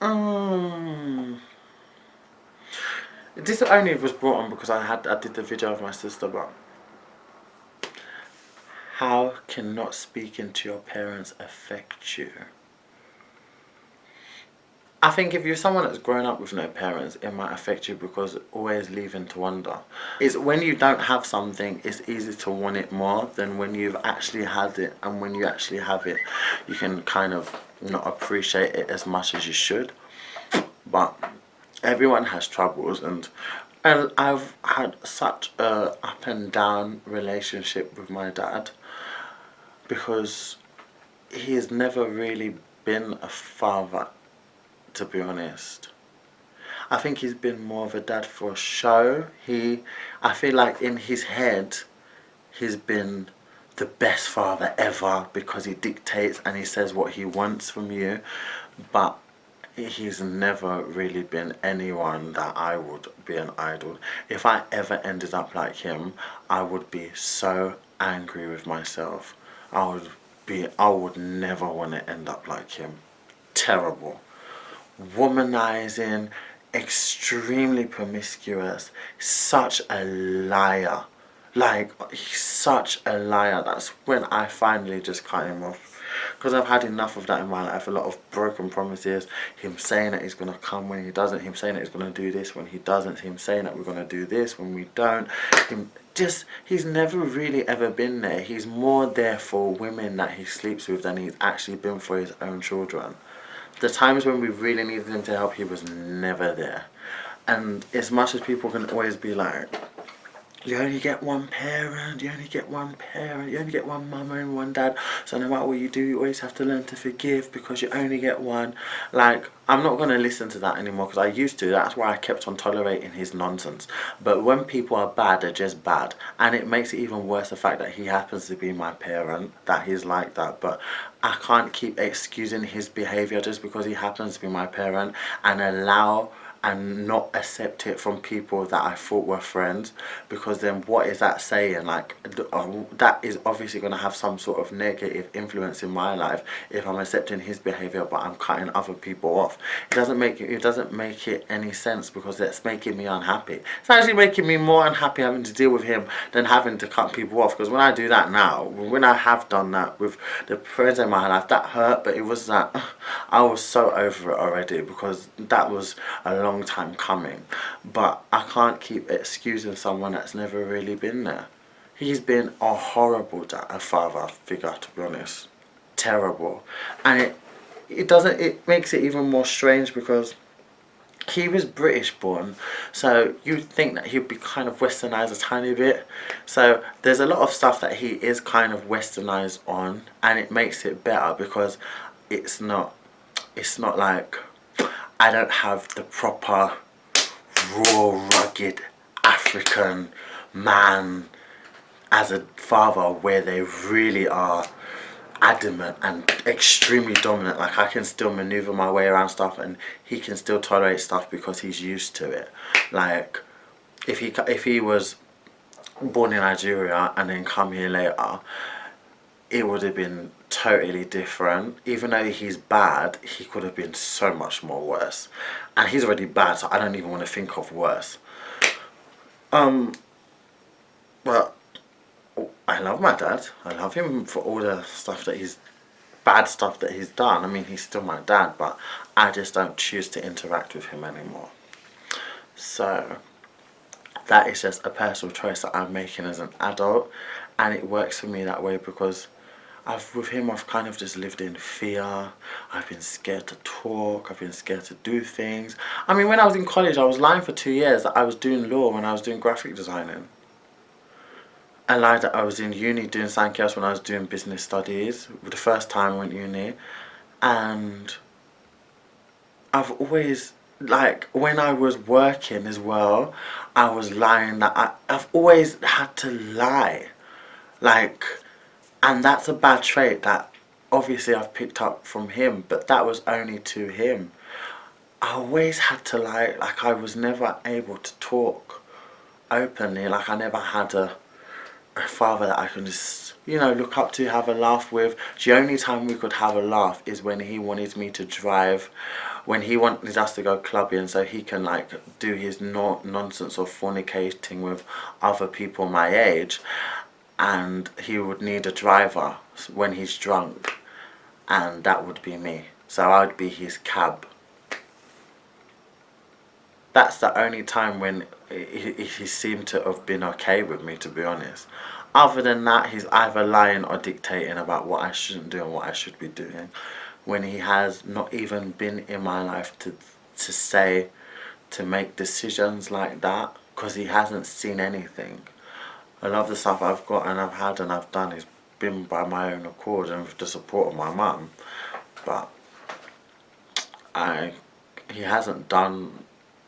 Um, this only was brought on because I did the video of my sister, but how can not speaking to your parents affect you? I think if you're someone that's grown up with no parents, it might affect you because always leaving to wonder. It's when you don't have something, it's easy to want it more than when you've actually had it. And when you actually have it, you can kind of not appreciate it as much as you should. But everyone has troubles, and I've had such a up and down relationship with my dad because he has never really been a father, to be honest. I think he's been more of a dad for show. I feel like in his head, he's been the best father ever because he dictates and he says what he wants from you. But he's never really been anyone that I would be an idol. If I ever ended up like him, I would be so angry with myself. I would never want to end up like him. Terrible. Womanizing, extremely promiscuous, such a liar. Like, he's such a liar. That's when I finally just cut him off. Because I've had enough of that in my life. A lot of broken promises. Him saying that he's going to come when he doesn't. Him saying that he's going to do this when he doesn't. Him saying that we're going to do this when we don't. He's never really ever been there. He's more there for women that he sleeps with than he's actually been for his own children. The times when we really needed him to help, he was never there. And as much as people can always be like, you only get one parent, you only get one parent, you only get one mama and one dad, so no matter what you do, you always have to learn to forgive because you only get one. Like, I'm not going to listen to that anymore because I used to. That's why I kept on tolerating his nonsense. But when people are bad, they're just bad. And it makes it even worse the fact that he happens to be my parent, that he's like that. But I can't keep excusing his behaviour just because he happens to be my parent and allow and not accept it from people that I thought were friends, because then what is that saying? Like, that is obviously going to have some sort of negative influence in my life if I'm accepting his behavior but I'm cutting other people off. It doesn't make it any sense because that's making me unhappy. It's actually making me more unhappy having to deal with him than having to cut people off, because when I do that now, when I have done that with the friends in my life, that hurt, but it was that I was so over it already because that was a long time coming. But I can't keep excusing someone that's never really been there. He's been a horrible a father figure, to be honest. Terrible. And it makes it even more strange because he was British born, so you'd think that he'd be kind of westernized a tiny bit. So there's a lot of stuff that he is kind of westernized on, and it makes it better because it's not like I don't have the proper raw, rugged African man as a father where they really are adamant and extremely dominant. Like, I can still maneuver my way around stuff and he can still tolerate stuff because he's used to it. Like, if he was born in Nigeria and then come here later, it would have been totally different. Even though he's bad, he could have been so much more worse. And he's already bad, so I don't even want to think of worse. But I love my dad. I love him for all the bad stuff that he's done. I mean, he's still my dad, but I just don't choose to interact with him anymore. So that is just a personal choice that I'm making as an adult, and it works for me that way because with him I've kind of just lived in fear. I've been scared to talk. I've been scared to do things. I mean, when I was in college, I was lying for 2 years that I was doing law when I was doing graphic designing. I lied that I was in uni doing something else when I was doing business studies. The first time I went uni, and I've always, like, when I was working as well, I was lying that I've always had to lie. Like, and that's a bad trait that obviously I've picked up from him, but that was only to him. I always had to lie. Like, I was never able to talk openly. Like, I never had a father that I can just, look up to, have a laugh with. The only time we could have a laugh is when he wanted me to drive when he wanted us to go clubbing so he can like do his nonsense of fornicating with other people my age, and he would need a driver when he's drunk, and that would be me. So I would be his cab. That's the only time when he seemed to have been okay with me, to be honest. Other than that, he's either lying or dictating about what I shouldn't do and what I should be doing, when he has not even been in my life to say, to make decisions like that, because he hasn't seen anything. A lot of the stuff I've got and I've had and I've done is been by my own accord and with the support of my mum. But I he hasn't done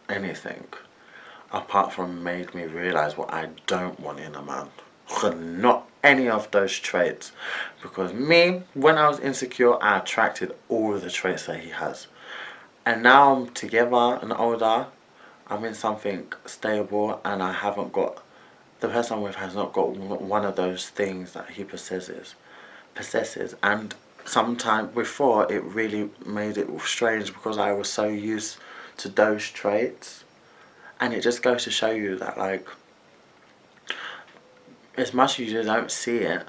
anything apart from made me realise what I don't want in a man. Not any of those traits. Because me, when I was insecure, I attracted all of the traits that he has. And now I'm together and older, I'm in something stable, and I haven't got, the person I'm with has not got one of those things that he possesses. And sometimes before, it really made it strange because I was so used to those traits. And it just goes to show you that, like, as much as you don't see it,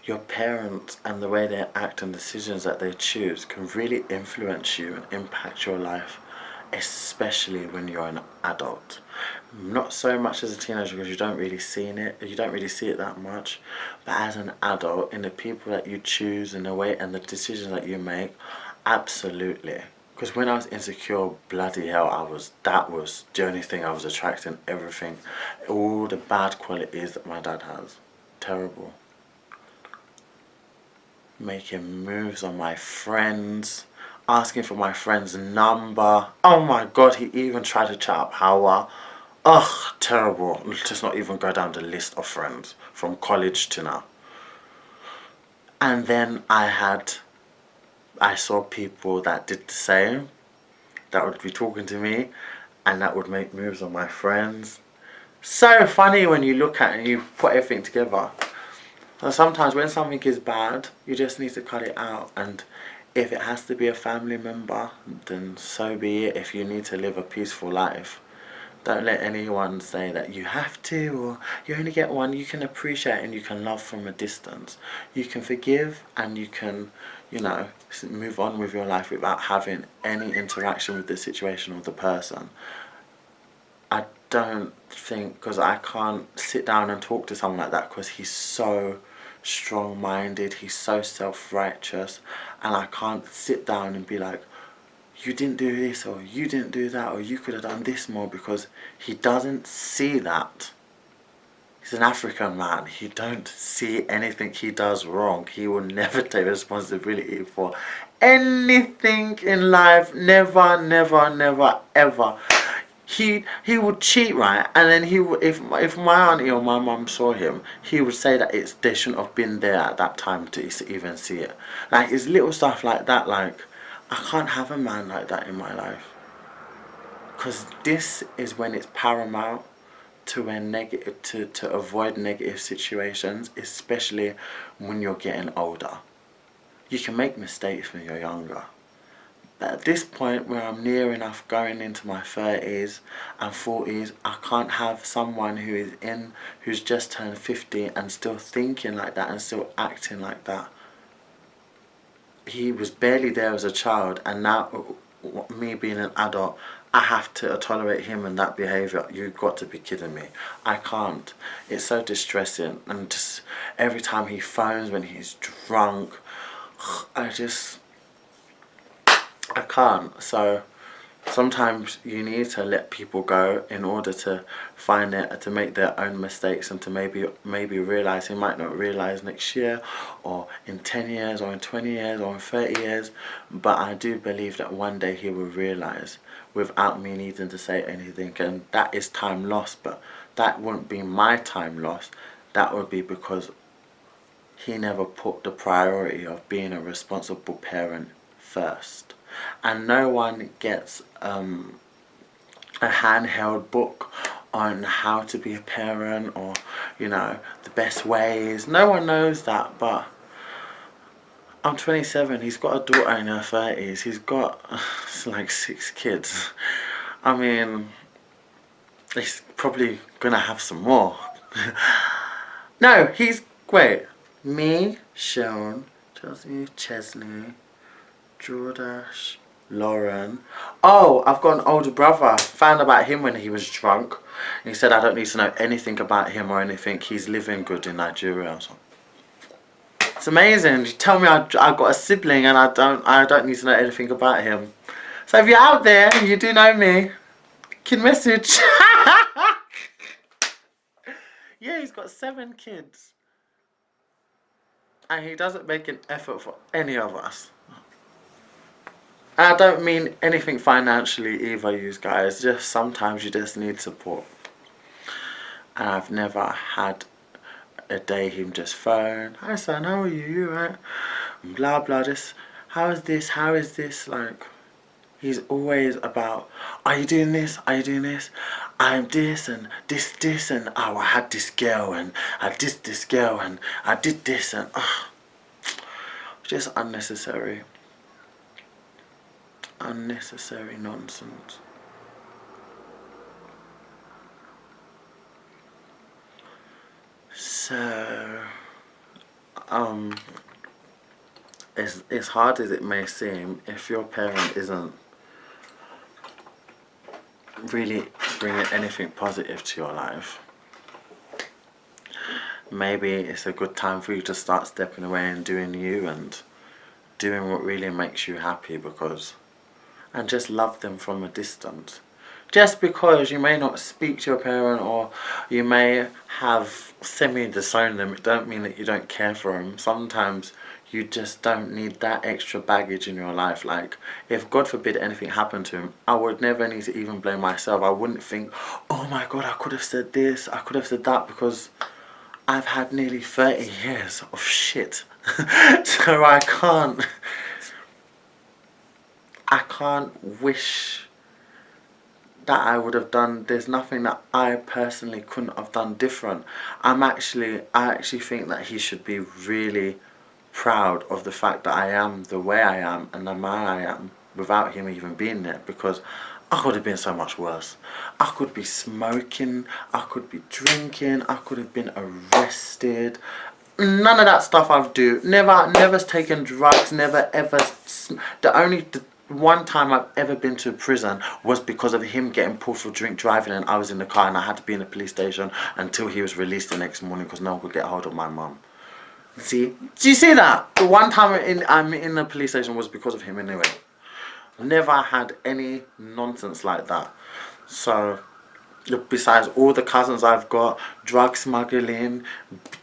your parents and the way they act and decisions that they choose can really influence you and impact your life, especially when you're an adult. Not so much as a teenager because you don't really see it that much, but as an adult, in the people that you choose and the way and the decisions that you make, absolutely. Because when I was insecure, bloody hell, that was the only thing I was attracting, everything. All the bad qualities that my dad has. Terrible. Making moves on my friends, asking for my friend's number. Oh my god, he even tried to chat up Hawa. Ugh, terrible. Let's just not even go down the list of friends from college to now. And then I saw people that did the same, that would be talking to me and that would make moves on my friends. So funny when you look at it and you put everything together. And sometimes when something is bad, you just need to cut it out. And if it has to be a family member, then so be it. If you need to live a peaceful life, don't let anyone say that you have to or you only get one. You can appreciate and you can love from a distance. You can forgive and you can, move on with your life without having any interaction with the situation or the person. I don't think, because I can't sit down and talk to someone like that because he's so strong-minded, he's so self-righteous, and I can't sit down and be like, you didn't do this or you didn't do that or you could have done this more, because he doesn't see that. He's an African man. He don't see anything he does wrong. He will never take responsibility for anything in life. Never, never, never, ever. He would cheat, right? And then he would, if my auntie or my mum saw him, he would say that they shouldn't have been there at that time to even see it. Like, it's little stuff like that. Like, I can't have a man like that in my life, because this is when it's paramount to to avoid negative situations, especially when you're getting older. You can make mistakes when you're younger. But at this point where I'm near enough going into my 30s and 40s, I can't have someone who's just turned 50 and still thinking like that and still acting like that. He was barely there as a child, and now me being an adult, I have to tolerate him and that behaviour. You've got to be kidding me. I can't. It's so distressing, and just every time he phones when he's drunk, I can't. So sometimes you need to let people go in order to find it, to make their own mistakes, and to maybe realise he might not realise next year or in 10 years or in 20 years or in 30 years. But I do believe that one day he will realise without me needing to say anything, and that is time lost. But that wouldn't be my time lost. That would be because he never put the priority of being a responsible parent first. And no one gets a handheld book on how to be a parent, or the best ways. No one knows that, but I'm 27. He's got a daughter in her 30s. He's got like 6 kids. I mean, he's probably gonna have some more. No, he's wait. Me, Sean, Chelsea, Chesley, Jordash, Lauren. Oh, I've got an older brother. Found about him when he was drunk. He said I don't need to know anything about him or anything. He's living good in Nigeria. So it's amazing. You tell me I've got a sibling and I don't need to know anything about him. So if you're out there and you do know me, you can message. Yeah, he's got 7 kids. And he doesn't make an effort for any of us. And I don't mean anything financially either, you guys. Just sometimes you just need support. And I've never had a day him just phone. Hi son, how are you? You right? Blah blah. Just how is this? How is this? Like, he's always about, are you doing this? Are you doing this? I'm this and this and oh, I had this girl and I did this girl and I did this and just unnecessary. Unnecessary nonsense. So, as hard as it may seem, if your parent isn't really bringing anything positive to your life, maybe it's a good time for you to start stepping away and doing you and doing what really makes you happy, and just love them from a distance. Just because you may not speak to your parent or you may have semi-disowned them, it don't mean that you don't care for them. Sometimes you just don't need that extra baggage in your life. Like, if God forbid anything happened to him, I would never need to even blame myself. I wouldn't think, oh my God, I could have said this, I could have said that, because I've had nearly 30 years of shit. So I can't wish that I would have done. There's nothing that I personally couldn't have done different. I actually think that he should be really proud of the fact that I am the way I am and the man I am without him even being there, because I could have been so much worse. I could be smoking, I could be drinking, I could have been arrested. None of that stuff I've do. Never taken drugs, never ever. The one time I've ever been to prison was because of him getting pulled for drink driving, and I was in the car and I had to be in the police station until he was released the next morning because no one could get hold of my mum. See? Do you see that? The one time I'm in the police station was because of him anyway. Never had any nonsense like that. So, besides all the cousins I've got, drug smuggling,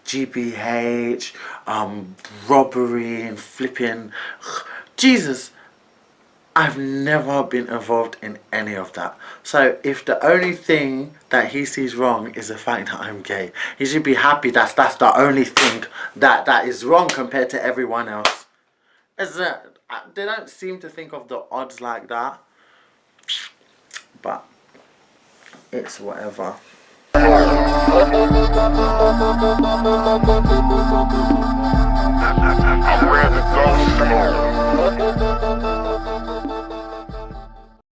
GBH, robbery and flipping, Jesus, I've never been involved in any of that. So if the only thing that he sees wrong is the fact that I'm gay, he should be happy that's the only thing that is wrong compared to everyone else. They don't seem to think of the odds like that. But it's whatever. I'm ready to go.